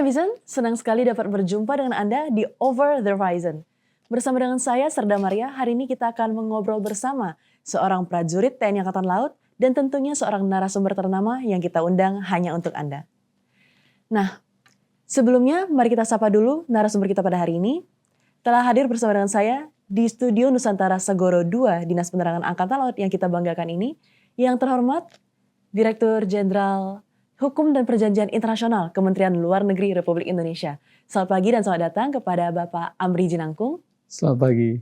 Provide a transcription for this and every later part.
netizen, senang sekali dapat berjumpa dengan Anda di Over the Horizon. Bersama dengan saya, Serda Maria, hari ini kita akan mengobrol bersama seorang prajurit TNI Angkatan Laut dan tentunya seorang narasumber ternama yang kita undang hanya untuk Anda. Nah, sebelumnya mari kita sapa dulu narasumber kita pada hari ini. Telah hadir bersama dengan saya di Studio Nusantara Segoro II Dinas Penerangan Angkatan Laut yang kita banggakan ini, yang terhormat Direktur Jenderal Hukum dan Perjanjian Internasional Kementerian Luar Negeri Republik Indonesia. Selamat pagi dan selamat datang kepada Bapak Amri Jinangkung. Selamat pagi.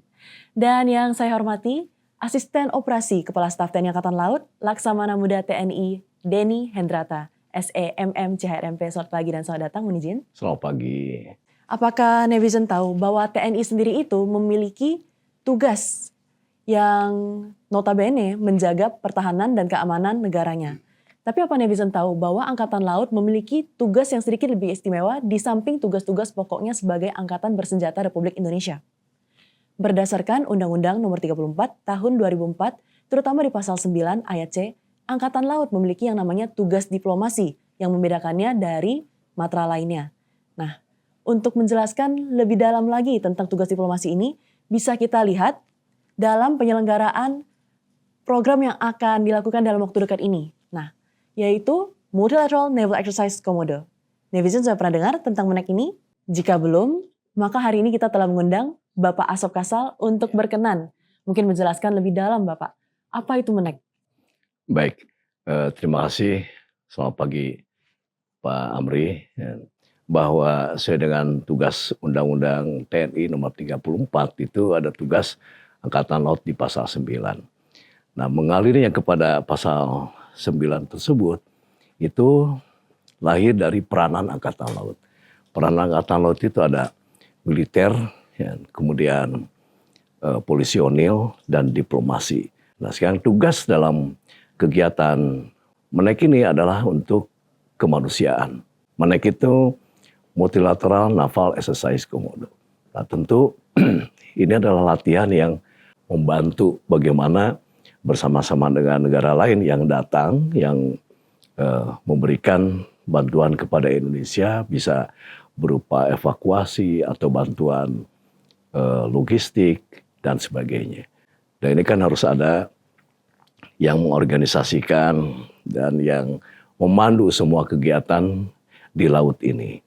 Dan yang saya hormati, Asisten Operasi Kepala Staf TNI Angkatan Laut, Laksamana Muda TNI Denny Hendrata, SEMM CHRMP. Selamat pagi dan selamat datang, mohon izin. Selamat pagi. Apakah netizen tahu bahwa TNI sendiri itu memiliki tugas yang notabene menjaga pertahanan dan keamanan negaranya? Tapi apa netizen tahu bahwa Angkatan Laut memiliki tugas yang sedikit lebih istimewa di samping tugas-tugas pokoknya sebagai Angkatan Bersenjata Republik Indonesia? Berdasarkan Undang-Undang Nomor 34 Tahun 2004, terutama di Pasal 9 Ayat C, Angkatan Laut memiliki yang namanya tugas diplomasi yang membedakannya dari matra lainnya. Nah, untuk menjelaskan lebih dalam lagi tentang tugas diplomasi ini, bisa kita lihat dalam penyelenggaraan program yang akan dilakukan dalam waktu dekat ini. Nah, yaitu Multilateral Naval Exercise Komodo. Netizen sudah pernah dengar tentang MNEC ini? Jika belum, maka hari ini kita telah mengundang Bapak Asop Kasal untuk berkenan. Mungkin menjelaskan lebih dalam, Bapak. Apa itu MNEC? Baik, terima kasih. Selamat pagi Pak Amri. Bahwa sesuai dengan tugas Undang-Undang TNI nomor 34 itu ada tugas Angkatan Laut di Pasal 9. Nah, mengalirnya kepada Pasal 9 tersebut itu lahir dari peranan Angkatan Laut. Peranan Angkatan Laut itu ada militer, ya, kemudian polisionil dan diplomasi. Nah, sekarang tugas dalam kegiatan MNEC ini adalah untuk kemanusiaan. MNEC itu Multilateral Naval Exercise Komodo. Nah, tentu ini adalah latihan yang membantu bagaimana bersama-sama dengan negara lain yang datang, yang memberikan bantuan kepada Indonesia, bisa berupa evakuasi atau bantuan logistik dan sebagainya. Dan ini kan harus ada yang mengorganisasikan dan yang memandu semua kegiatan di laut ini.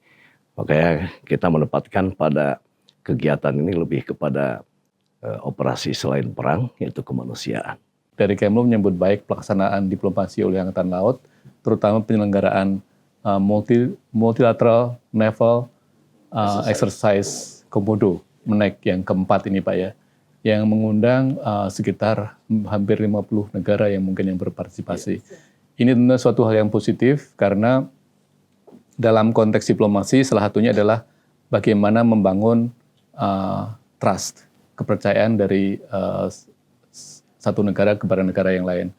Makanya kita menempatkan pada kegiatan ini lebih kepada operasi selain perang, yaitu kemanusiaan. Dari Kemlu menyambut baik pelaksanaan diplomasi oleh Angkatan Laut, terutama penyelenggaraan Multilateral Naval Exercise Komodo, MNEC yang keempat ini Pak ya, yang mengundang sekitar hampir 50 negara yang mungkin yang berpartisipasi. Ini tentu suatu hal yang positif karena dalam konteks diplomasi salah satunya adalah bagaimana membangun trust, kepercayaan dari satu negara kepada negara yang lain.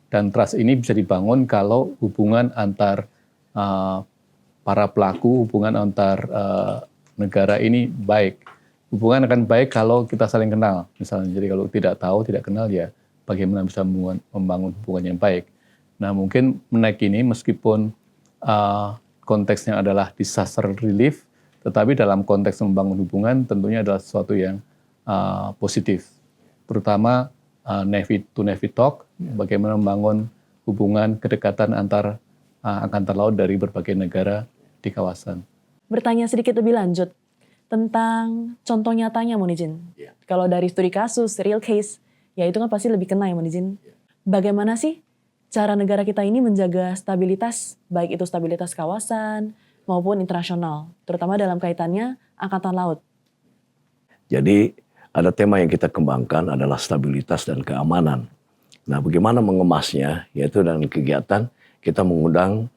Dan trust ini bisa dibangun kalau hubungan antar para pelaku, hubungan antar negara ini baik. Hubungan akan baik kalau kita saling kenal, misalnya. Jadi kalau tidak tahu, tidak kenal, ya bagaimana bisa membangun hubungan yang baik. Nah, mungkin MNEC ini meskipun konteksnya adalah disaster relief, tetapi dalam konteks membangun hubungan tentunya adalah sesuatu yang positif. Terutama Navy to Navy talk, bagaimana membangun hubungan kedekatan antar Angkatan Laut dari berbagai negara di kawasan. Bertanya sedikit lebih lanjut tentang contoh nyatanya, mohon izin. Ya. Kalau dari studi kasus, real case, ya itu kan pasti lebih kena ya, mohon izin. Bagaimana sih cara negara kita ini menjaga stabilitas, baik itu stabilitas kawasan maupun internasional, terutama dalam kaitannya Angkatan Laut? Jadi ada tema yang kita kembangkan adalah stabilitas dan keamanan. Nah, bagaimana mengemasnya, yaitu dalam kegiatan kita mengundang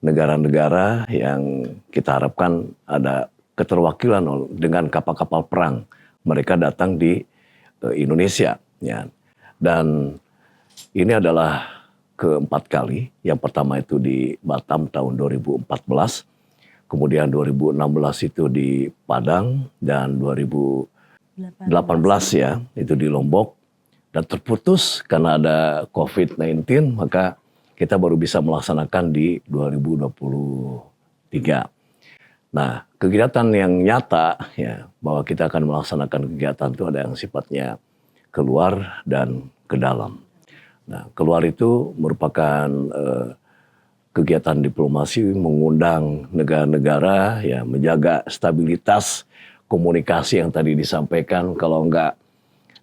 negara-negara yang kita harapkan ada keterwakilan dengan kapal-kapal perang. Mereka datang di Indonesia. Ya. Dan ini adalah keempat kali. Yang pertama itu di Batam tahun 2014. Kemudian 2016 itu di Padang. Dan 2018 ya, itu di Lombok. Dan terputus karena ada COVID-19, maka kita baru bisa melaksanakan di 2023. Nah, kegiatan yang nyata ya bahwa kita akan melaksanakan kegiatan itu ada yang sifatnya keluar dan ke dalam. Nah, keluar itu merupakan kegiatan diplomasi mengundang negara-negara ya menjaga stabilitas komunikasi yang tadi disampaikan. Kalau nggak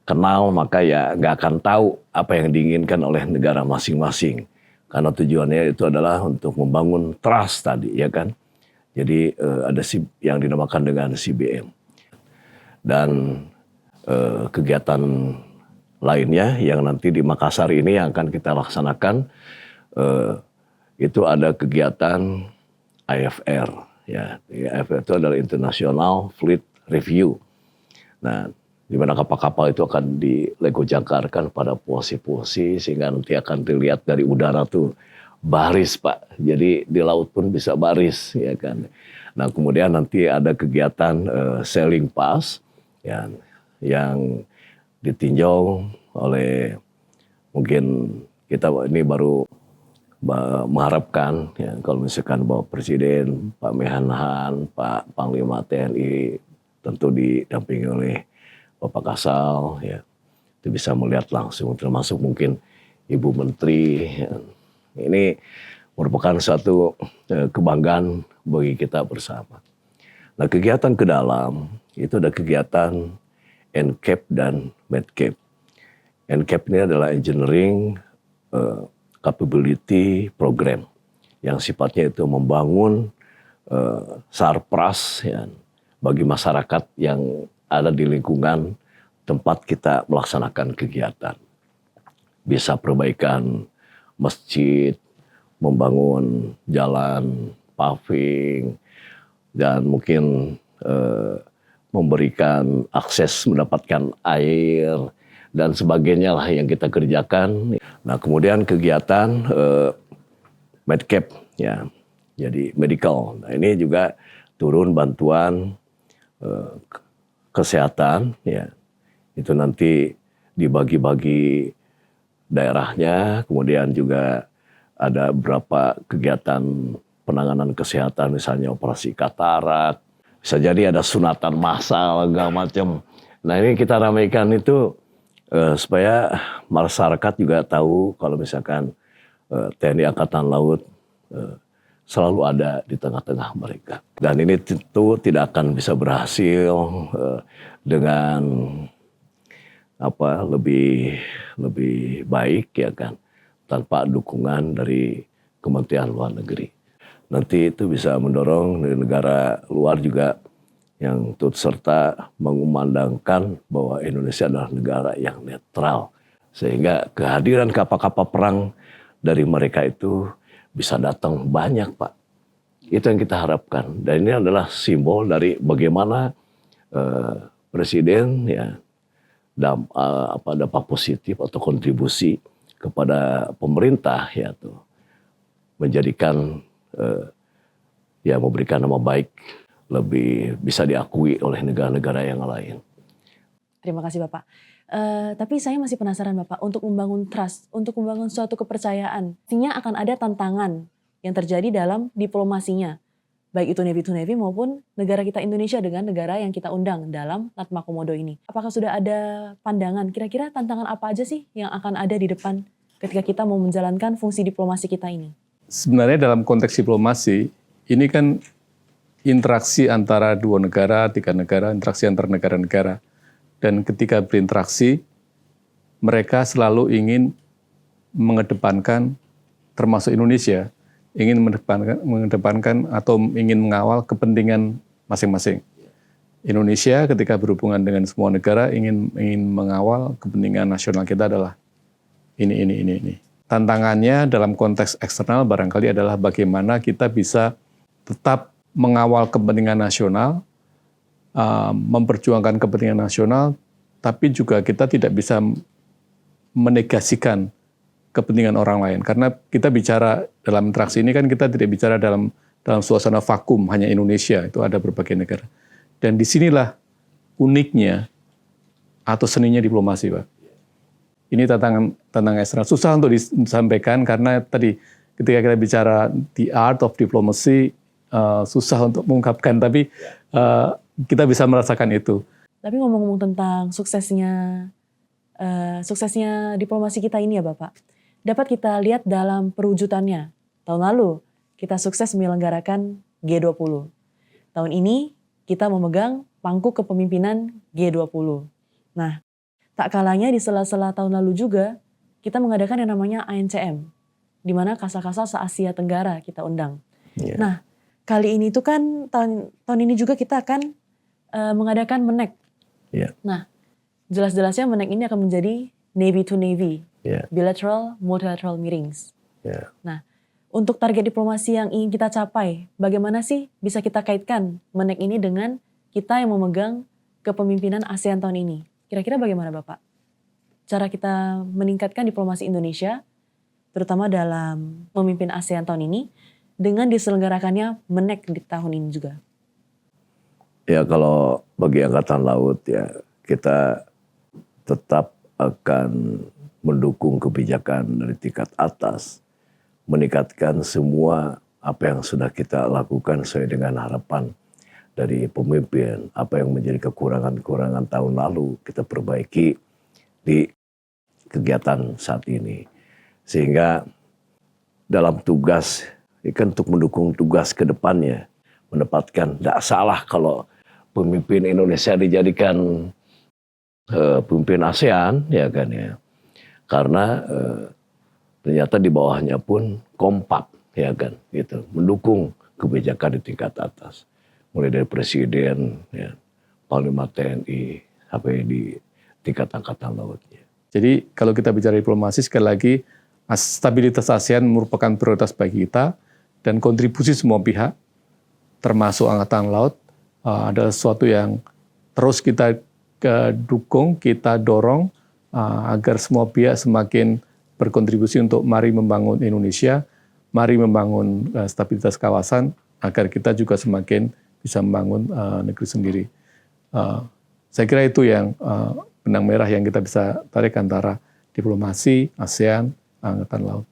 kenal maka ya nggak akan tahu apa yang diinginkan oleh negara masing-masing. Karena tujuannya itu adalah untuk membangun trust tadi ya kan. Jadi ada yang dinamakan dengan CBM. Dan kegiatan lainnya yang nanti di Makassar ini yang akan kita laksanakan itu ada kegiatan IFR ya. IFR itu adalah International Fleet Review. Nah, di mana kapal-kapal itu akan dilego-jangkarkan pada posisi sehingga nanti akan dilihat dari udara tuh baris Pak. Jadi di laut pun bisa baris ya kan. Nah, kemudian nanti ada kegiatan sailing pass ya, yang ditinjau oleh mungkin kita ini baru mengharapkan ya, kalau misalkan Bapak Presiden, Pak Menhan, Pak Panglima TNI tentu didampingi oleh Bapak Kasal ya, itu bisa melihat langsung termasuk mungkin Ibu Menteri ya. Ini merupakan suatu kebanggaan bagi kita bersama. Nah, kegiatan ke dalam itu ada kegiatan NCAP dan MEDCAP. NCAP ini adalah Engineering Capability Program yang sifatnya itu membangun sarpras ya, bagi masyarakat yang ada di lingkungan tempat kita melaksanakan kegiatan. Bisa perbaikan masjid, membangun jalan, paving, dan mungkin memberikan akses mendapatkan air, dan sebagainya lah yang kita kerjakan. Nah, kemudian kegiatan MEDCAP, ya, jadi medical. Nah, ini juga turun bantuan kesehatan, ya, itu nanti dibagi-bagi daerahnya, kemudian juga ada beberapa kegiatan penanganan kesehatan, misalnya operasi katarak, bisa jadi ada sunatan massal, segala macam. Nah, ini kita ramaikan itu supaya masyarakat juga tahu kalau misalkan TNI Angkatan Laut selalu ada di tengah-tengah mereka. Dan ini tentu tidak akan bisa berhasil dengan lebih baik ya kan, tanpa dukungan dari Kementerian Luar Negeri. Nanti itu bisa mendorong dari negara luar juga yang turut serta mengumandangkan bahwa Indonesia adalah negara yang netral. Sehingga kehadiran kapal-kapal perang dari mereka itu bisa datang banyak, Pak. Itu yang kita harapkan. Dan ini adalah simbol dari bagaimana Presiden ya dampak positif atau kontribusi kepada pemerintah ya tuh menjadikan memberikan nama baik lebih bisa diakui oleh negara-negara yang lain. Terima kasih Bapak. Tapi saya masih penasaran Bapak, untuk membangun trust, untuk membangun suatu kepercayaan, pastinya akan ada tantangan yang terjadi dalam diplomasinya. Baik itu Navy to Navy maupun negara kita Indonesia dengan negara yang kita undang dalam Latma Komodo ini. Apakah sudah ada pandangan, kira-kira tantangan apa aja sih yang akan ada di depan ketika kita mau menjalankan fungsi diplomasi kita ini? Sebenarnya dalam konteks diplomasi, ini kan interaksi antara dua negara, tiga negara, interaksi antar negara-negara. Dan ketika berinteraksi, mereka selalu ingin mengedepankan, termasuk Indonesia, ingin mengedepankan atau ingin mengawal kepentingan masing-masing. Indonesia ketika berhubungan dengan semua negara ingin mengawal kepentingan nasional kita adalah ini. Tantangannya dalam konteks eksternal barangkali adalah bagaimana kita bisa tetap mengawal kepentingan nasional, memperjuangkan kepentingan nasional, tapi juga kita tidak bisa menegasikan kepentingan orang lain. Karena kita bicara dalam interaksi ini kan kita tidak bicara dalam suasana vakum, hanya Indonesia, itu ada berbagai negara. Dan disinilah uniknya atau seninya diplomasi, Pak. Ini tantangan eksternal. Susah untuk disampaikan karena tadi ketika kita bicara the art of diplomacy, susah untuk mengungkapkan, tapi kita bisa merasakan itu. Tapi ngomong-ngomong tentang suksesnya diplomasi kita ini ya Bapak, dapat kita lihat dalam perwujudannya. Tahun lalu kita sukses menyelenggarakan G20. Tahun ini kita memegang pangku kepemimpinan G20. Nah, tak kalanya di sela-sela tahun lalu juga kita mengadakan yang namanya ANCM, di mana kasar-kasar se-Asia Tenggara kita undang. Ya. Nah, kali ini tuh kan tahun ini juga kita akan mengadakan MENEC. Ya. Nah, jelas-jelasnya MENEC ini akan menjadi Navy to Navy, Ya. bilateral, multilateral meetings. Ya. Nah, untuk target diplomasi yang ingin kita capai, bagaimana sih bisa kita kaitkan MENEC ini dengan kita yang memegang kepemimpinan ASEAN tahun ini? Kira-kira bagaimana Bapak? Cara kita meningkatkan diplomasi Indonesia, terutama dalam memimpin ASEAN tahun ini, dengan diselenggarakannya MENEC di tahun ini juga. Ya, kalau bagi Angkatan Laut ya kita tetap akan mendukung kebijakan dari tingkat atas, meningkatkan semua apa yang sudah kita lakukan sesuai dengan harapan dari pemimpin, apa yang menjadi kekurangan-kekurangan tahun lalu kita perbaiki di kegiatan saat ini. Sehingga dalam tugas, ini kan untuk mendukung tugas ke depannya, mendapatkan, tidak salah kalau pemimpin Indonesia dijadikan pemimpin ASEAN, ya kan ya. Karena ternyata di bawahnya pun kompak, ya kan, gitu, mendukung kebijakan di tingkat atas, mulai dari presiden, ya, panglima TNI, sampai di tingkat angkatan lautnya. Jadi kalau kita bicara diplomasi, sekali lagi stabilitas ASEAN merupakan prioritas bagi kita, dan kontribusi semua pihak, termasuk Angkatan Laut, adalah sesuatu yang terus kita dukung, kita dorong agar semua pihak semakin berkontribusi untuk mari membangun Indonesia, mari membangun stabilitas kawasan, agar kita juga semakin bisa membangun negeri sendiri. Saya kira itu yang benang merah yang kita bisa tarik antara diplomasi, ASEAN, Angkatan Laut.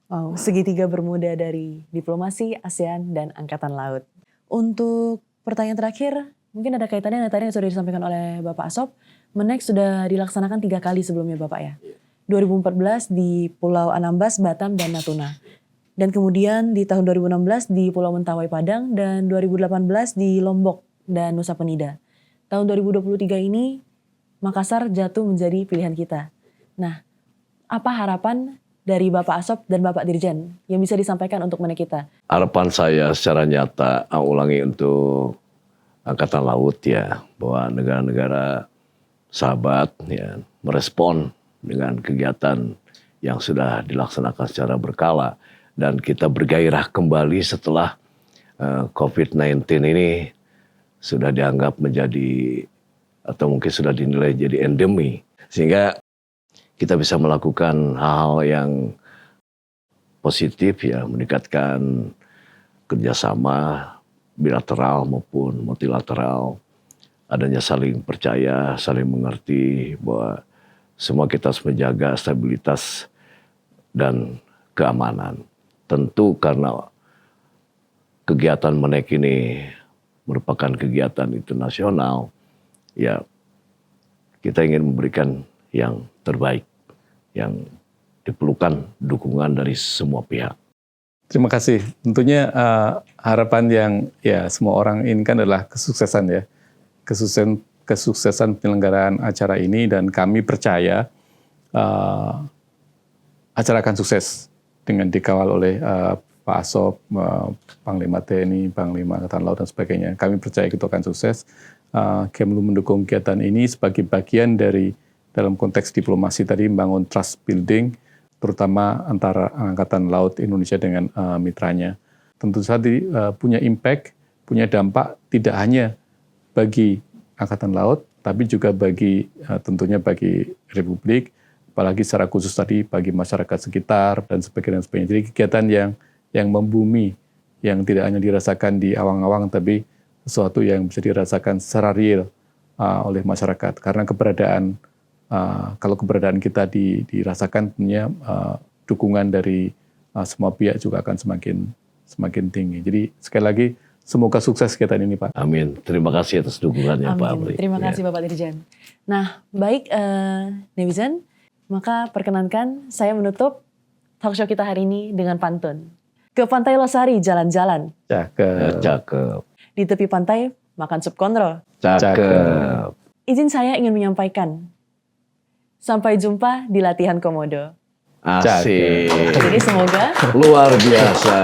Wow, segitiga bermuda dari diplomasi, ASEAN, dan Angkatan Laut. Untuk pertanyaan terakhir, mungkin ada kaitannya dengan tadi yang sudah disampaikan oleh Bapak Asop. MENEC sudah dilaksanakan 3 kali sebelumnya Bapak ya. 2014 di Pulau Anambas, Batam, dan Natuna. Dan kemudian di tahun 2016 di Pulau Mentawai, Padang, dan 2018 di Lombok dan Nusa Penida. Tahun 2023 ini Makassar jatuh menjadi pilihan kita. Nah, apa harapan dari Bapak Asop dan Bapak Dirjen yang bisa disampaikan untuk MENEC kita? Harapan saya secara nyata, ulangi untuk Angkatan Laut ya, bahwa negara-negara sahabat ya merespon dengan kegiatan yang sudah dilaksanakan secara berkala, dan kita bergairah kembali setelah COVID-19 ini sudah dianggap menjadi atau mungkin sudah dinilai jadi endemi, sehingga kita bisa melakukan hal-hal yang positif ya, meningkatkan kerjasama bilateral maupun multilateral, adanya saling percaya, saling mengerti bahwa semua kita harus menjaga stabilitas dan keamanan. Tentu karena kegiatan MENEC ini merupakan kegiatan internasional, ya kita ingin memberikan yang terbaik, yang diperlukan dukungan dari semua pihak. Terima kasih. Tentunya harapan yang ya semua orang inginkan adalah kesuksesan ya. Kesuksesan penyelenggaraan acara ini, dan kami percaya acara akan sukses dengan dikawal oleh Pak Asop, Panglima TNI, Panglima Angkatan Laut dan sebagainya. Kami percaya itu akan sukses. Kemlu mendukung kegiatan ini sebagai bagian dari dalam konteks diplomasi tadi, membangun trust building, terutama antara Angkatan Laut Indonesia dengan mitranya. Tentu saja punya impact, punya dampak tidak hanya bagi Angkatan Laut, tapi juga bagi tentunya bagi Republik, apalagi secara khusus tadi bagi masyarakat sekitar dan sebagainya. Jadi kegiatan yang membumi, yang tidak hanya dirasakan di awang-awang, tapi sesuatu yang bisa dirasakan secara real oleh masyarakat. Karena kalau keberadaan kita dirasakan, tentunya dukungan dari semua pihak juga akan semakin tinggi. Jadi sekali lagi semoga sukses kegiatan ini Pak. Amin. Terima kasih atas dukungannya Pak Amri. Terima kasih Bapak Dirjen. Nah, baik netizen, maka perkenankan saya menutup talk show kita hari ini dengan pantun. Ke Pantai Losari jalan-jalan, Cakep. di tepi pantai makan sup konro. Cakep. Izin saya ingin menyampaikan, sampai jumpa di latihan komodo. Asik. Jadi semoga Luar biasa.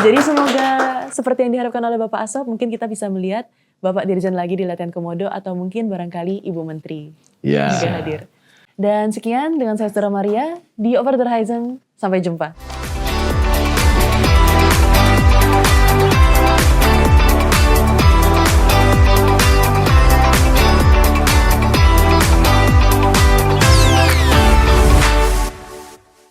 Jadi semoga seperti yang diharapkan oleh Bapak Asop, mungkin kita bisa melihat Bapak Dirjen lagi di latihan komodo atau mungkin barangkali Ibu Menteri Ya. juga hadir. Dan sekian dengan saya Saudara Maria di Over the Horizon. Sampai jumpa.